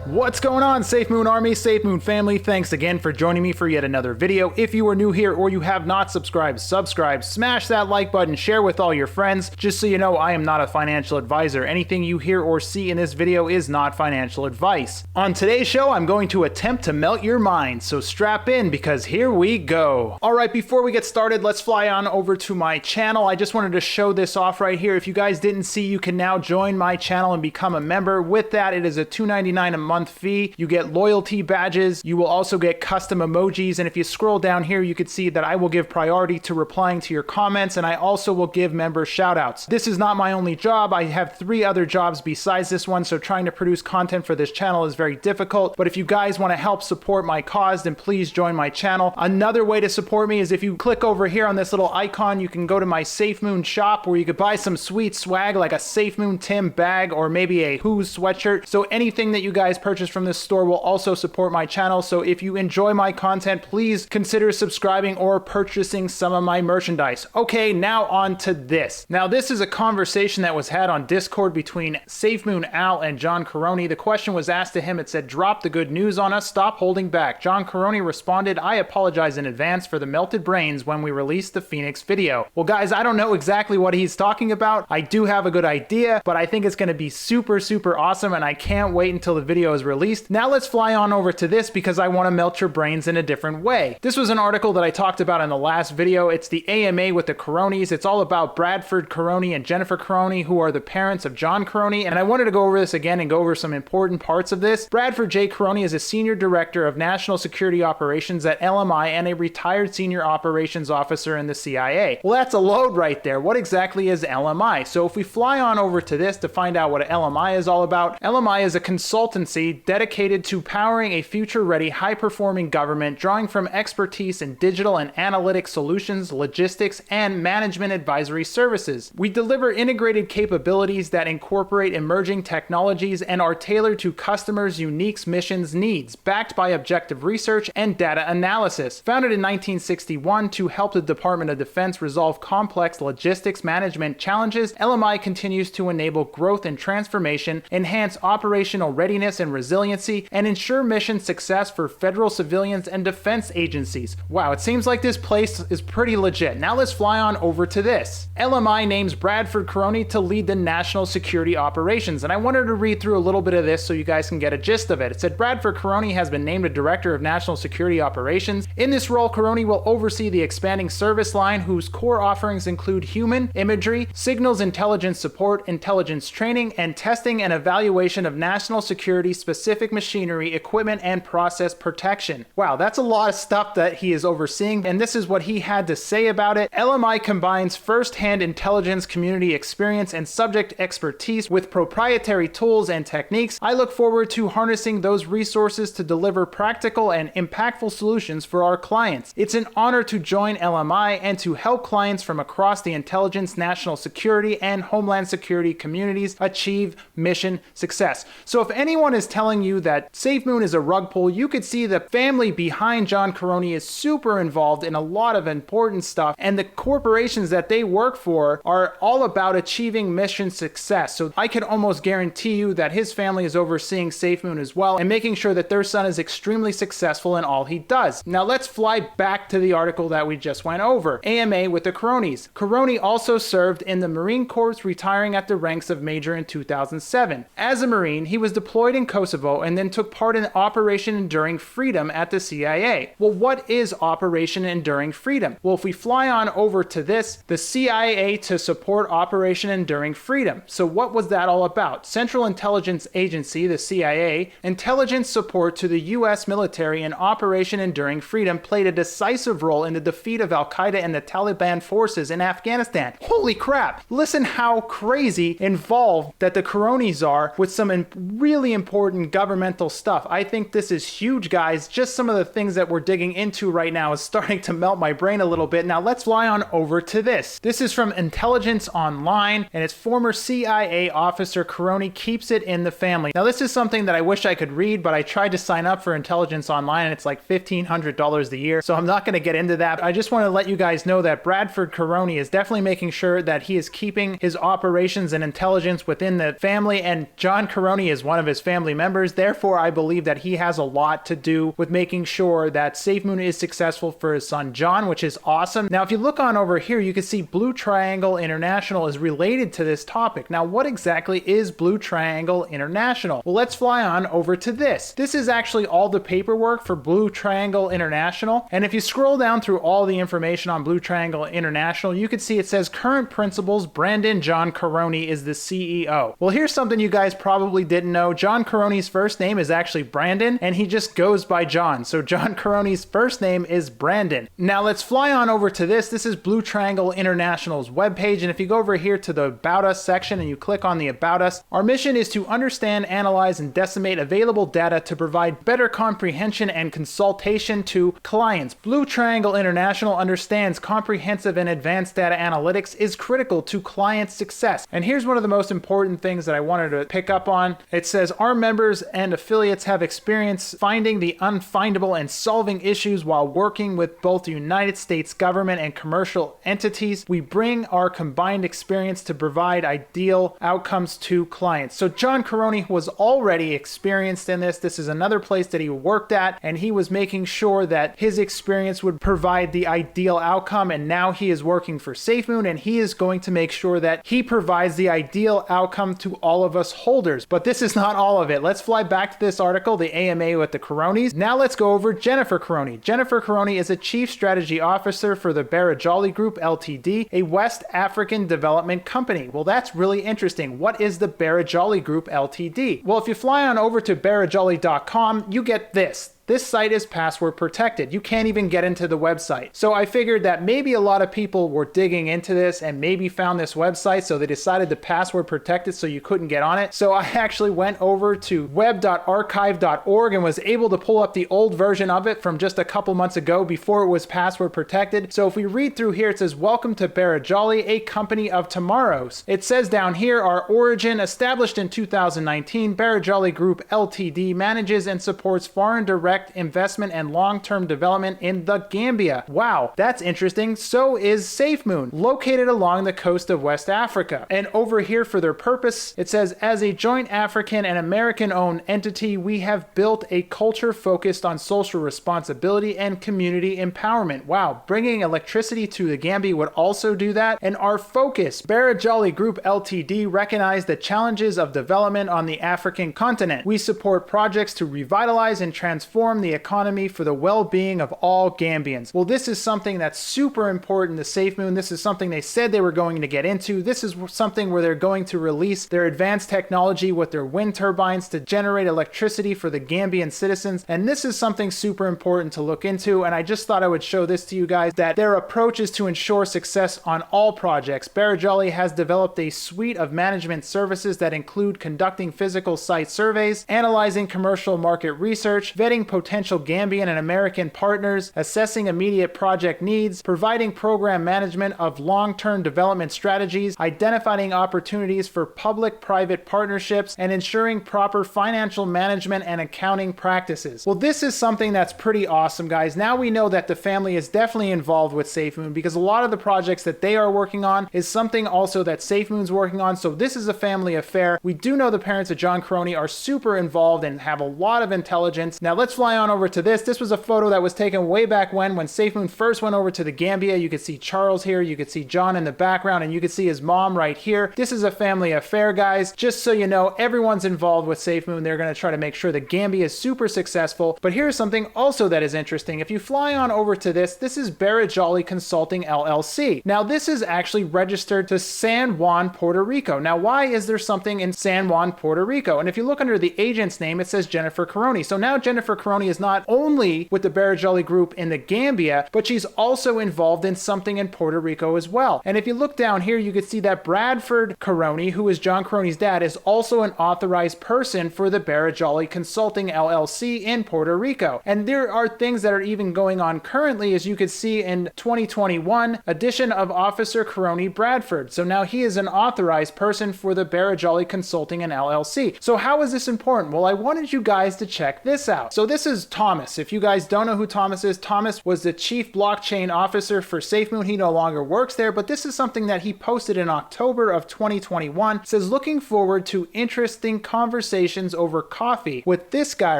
What's going on, Safemoon Army, Safemoon family? Thanks again for joining me for yet another video. If you are new here or you have not subscribed, subscribe, smash that like button, share with all your friends. Just so you know, I am not a financial advisor. Anything you hear or see in this video is not financial advice. On today's show, I'm going to attempt to melt your mind, so strap in because here we go. All right, before we get started, let's fly on over to my channel. I just wanted to show this off right here. If you guys didn't see, you can now join my channel and become a member. With that, it is a $2.99 a month fee. You get loyalty badges. You will also get custom emojis. And if you scroll down here, you can see that I will give priority to replying to your comments, and I also will give member shout outs. This is not my only job. I have 3 other jobs besides this one, so trying to produce content for this channel is very difficult. But if you guys want to help support my cause, then please join my channel. Another way to support me is if you click over here on this little icon, you can go to my Safemoon shop where you could buy some sweet swag like a Safemoon Tim bag or maybe a Who's sweatshirt. So anything that you guys purchase from this store will also support my channel. So if you enjoy my content, please consider subscribing or purchasing some of my merchandise. Okay, now on to this. Now this is a conversation that was had on Discord between Safemoonowl and John Karony. The question was asked to him. It said, "Drop the good news on us, stop holding back." John Karony responded, "I apologize in advance for the melted brains when we released the Pheonix video." Well guys, I don't know exactly what he's talking about. I do have a good idea, but I think it's going to be super awesome, and I can't wait until the video is released. Now let's fly on over to this because I want to melt your brains in a different way. This was an article that I talked about in the last video. It's the AMA with the Karonys. It's all about Bradford Karony and Jennifer Karony, who are the parents of John Karony, and I wanted to go over this again and go over some important parts of this. Bradford J. Karony is a senior director of national security operations at LMI and a retired senior operations officer in the CIA. Well, that's a load right there. What exactly is LMI? So if we fly on over to this to find out what LMI is all about, LMI is a consultancy dedicated to powering a future-ready, high-performing government, drawing from expertise in digital and analytic solutions, logistics, and management advisory services. We deliver integrated capabilities that incorporate emerging technologies and are tailored to customers' unique missions needs, backed by objective research and data analysis. Founded in 1961 to help the Department of Defense resolve complex logistics management challenges, LMI continues to enable growth and transformation, enhance operational readiness and resiliency, and ensure mission success for federal civilians and defense agencies. Wow, it seems like this place is pretty legit. Now let's fly on over to this. LMI names Bradford Karony to lead the national security operations, and I wanted to read through a little bit of this so you guys can get a gist of it. It said, Bradford Karony has been named a director of national security operations. In this role, Karony will oversee the expanding service line, whose core offerings include human imagery, signals intelligence support, intelligence training, and testing and evaluation of national security specific machinery, equipment, and process protection. Wow, that's a lot of stuff that he is overseeing, and this is what he had to say about it. LMI combines first-hand intelligence community experience and subject expertise with proprietary tools and techniques. I look forward to harnessing those resources to deliver practical and impactful solutions for our clients. It's an honor to join LMI and to help clients from across the intelligence, national security, and homeland security communities achieve mission success. So if anyone is telling you that Safemoon is a rug pull, you could see the family behind John Karony is super involved in a lot of important stuff, and the corporations that they work for are all about achieving mission success. So I could almost guarantee you that his family is overseeing Safemoon as well and making sure that their son is extremely successful in all he does. Now let's fly back to the article that we just went over. AMA with the Karonys. Karony also served in the Marine Corps, retiring at the ranks of Major in 2007. As a Marine, he was deployed in Kosovo and then took part in Operation Enduring Freedom at the CIA. Well, what is Operation Enduring Freedom? Well, if we fly on over to this, the CIA to support Operation Enduring Freedom. So what was that all about? Central Intelligence Agency, the CIA, intelligence support to the US military in Operation Enduring Freedom played a decisive role in the defeat of Al-Qaeda and the Taliban forces in Afghanistan. Holy crap! Listen how crazy involved that the Karonys are with some really important governmental stuff. I think this is huge, guys. Just some of the things that we're digging into right now is starting to melt my brain a little bit. Now let's fly on over to this. This is from Intelligence Online, and it's former CIA officer Karony keeps it in the family. Now this is something that I wish I could read, but I tried to sign up for Intelligence Online and it's like $1,500 a year, so I'm not going to get into that. I just want to let you guys know that Bradford Karony is definitely making sure that he is keeping his operations and intelligence within the family, and John Karony is one of his family members. Therefore, I believe that he has a lot to do with making sure that Safemoon is successful for his son John, which is awesome. Now, if you look on over here, you can see Blue Triangle International is related to this topic. Now, what exactly is Blue Triangle International? Well, let's fly on over to this. This is actually all the paperwork for Blue Triangle International. And if you scroll down through all the information on Blue Triangle International, you can see it says current principals, Brandon John Caroni is the CEO. Well, here's something you guys probably didn't know. John Caroni's first name is actually Brandon, and he just goes by John. So John Caroni's first name is Brandon. Now let's fly on over to this. This is Blue Triangle International's webpage. And if you go over here to the About Us section and you click on the About Us, our mission is to understand, analyze, and decimate available data to provide better comprehension and consultation to clients. Blue Triangle International understands comprehensive and advanced data analytics is critical to client success. And here's one of the most important things that I wanted to pick up on. It says our members and affiliates have experience finding the unfindable and solving issues while working with both the United States government and commercial entities. We bring our combined experience to provide ideal outcomes to clients. So John Caroni was already experienced in this. This is another place that he worked at, and he was making sure that his experience would provide the ideal outcome. And now he is working for Safemoon, and he is going to make sure that he provides the ideal outcome to all of us holders. But this is not all of it. Let's fly back to this article, the AMA with the Caronis. Now let's go over Jennifer Caroni. Jennifer Caroni is a Chief Strategy Officer for the Barajali Group Ltd, a West African development company. Well, that's really interesting. What is the Barajali Group Ltd? Well, if you fly on over to barajali.com, you get this. This site is password protected. You can't even get into the website. So I figured that maybe a lot of people were digging into this and maybe found this website, so they decided to password protect it so you couldn't get on it. So I actually went over to web.archive.org and was able to pull up the old version of it from just a couple months ago before it was password protected. So if we read through here, it says, welcome to Barajali, a company of tomorrows. It says down here, our origin, established in 2019, Barajali Group Ltd manages and supports foreign direct investment and long-term development in the Gambia. Wow, that's interesting. So is Safemoon, located along the coast of West Africa. And over here for their purpose, it says, as a joint African and American-owned entity, we have built a culture focused on social responsibility and community empowerment. Wow, bringing electricity to the Gambia would also do that. And our focus, Barajali Group Ltd, recognize the challenges of development on the African continent. We support projects to revitalize and transform the economy for the well-being of all Gambians. Well, this is something that's super important to Safemoon. This is something they said they were going to get into. This is something where they're going to release their advanced technology with their wind turbines to generate electricity for the Gambian citizens. And this is something super important to look into. And I just thought I would show this to you guys, that their approach is to ensure success on all projects. Barajali has developed a suite of management services that include conducting physical site surveys, analyzing commercial market research, vetting potential Gambian and American partners, assessing immediate project needs, providing program management of long-term development strategies, identifying opportunities for public-private partnerships, and ensuring proper financial management and accounting practices. Well, this is something that's pretty awesome, guys. Now we know that the family is definitely involved with Safemoon, because a lot of the projects that they are working on is something also that Safemoon's working on. So this is a family affair. We do know the parents of John Caroni are super involved and have a lot of intelligence. Now let's fly on over to this. This was a photo that was taken way back when Safemoon first went over to the Gambia. You could see Charles here, you could see John in the background, and you could see his mom right here. This is a family affair, guys. Just so you know, everyone's involved with Safemoon. They're going to try to make sure the Gambia is super successful. But here's something also that is interesting. If you fly on over to this, this is Barajali Consulting LLC. Now this is actually registered to San Juan, Puerto Rico. Now why is there something in San Juan, Puerto Rico? And if you look under the agent's name, it says Jennifer Caroni. So now Jennifer Caroni is not only with the Barajali Group in the Gambia, but she's also involved in something in Puerto Rico as well. And if you look down here, you can see that Bradford Caroni, who is John Caroni's dad, is also an authorized person for the Barajali Consulting LLC in Puerto Rico. And there are things that are even going on currently, as you could see in 2021, addition of Officer Caroni Bradford. So now he is an authorized person for the Barajali Consulting and LLC. So how is this important? Well, I wanted you guys to check this out. So this this is Thomas. If you guys don't know who Thomas is, Thomas was the chief blockchain officer for Safemoon. He no longer works there, but this is something that he posted in October of 2021. It says, looking forward to interesting conversations over coffee with this guy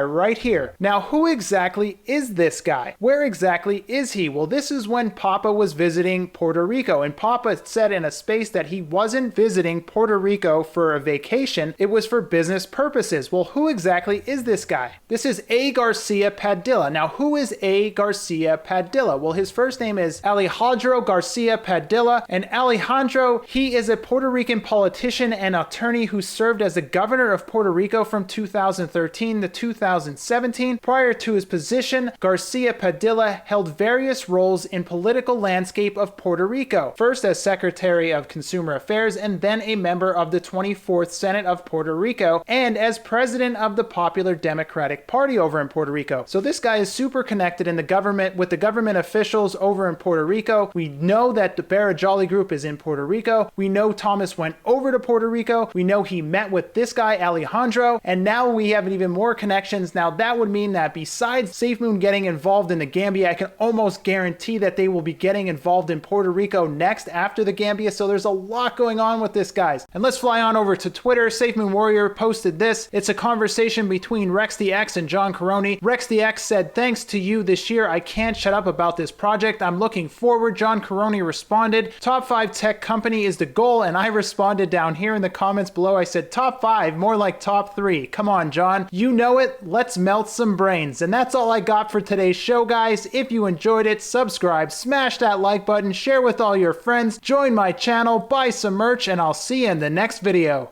right here. Now, who exactly is this guy? Where exactly is he? Well, this is when Papa was visiting Puerto Rico, and Papa said in a space that he wasn't visiting Puerto Rico for a vacation. It was for business purposes. Well, who exactly is this guy? This is A. Garcia Padilla. Now, who is A. Garcia Padilla? Well, his first name is Alejandro Garcia Padilla, and Alejandro, he is a Puerto Rican politician and attorney who served as the governor of Puerto Rico from 2013 to 2017. Prior to his position, Garcia Padilla held various roles in political landscape of Puerto Rico, first as Secretary of Consumer Affairs and then a member of the 24th Senate of Puerto Rico and as president of the Popular Democratic Party over in Puerto Rico. So this guy is super connected in the government with the government officials over in Puerto Rico. We know that the Barajali Group is in Puerto Rico. We know Thomas went over to Puerto Rico. We know he met with this guy Alejandro, and now we have even more connections. Now that would mean that besides Safemoon getting involved in the Gambia, I can almost guarantee that they will be getting involved in Puerto Rico next after the Gambia. So there's a lot going on with this, guys. And let's fly on over to Twitter. Safemoon Warrior posted this. It's a conversation between Rex the X and John Caroni. Rex the X said, thanks to you this year, I can't shut up about this project. I'm looking forward. John Caroni responded, top 5 tech company is the goal. And I responded down here in the comments below. I said, top 5, more like top 3. Come on, John. You know it. Let's melt some brains. And that's all I got for today's show, guys. If you enjoyed it, subscribe, smash that like button, share with all your friends, join my channel, buy some merch, and I'll see you in the next video.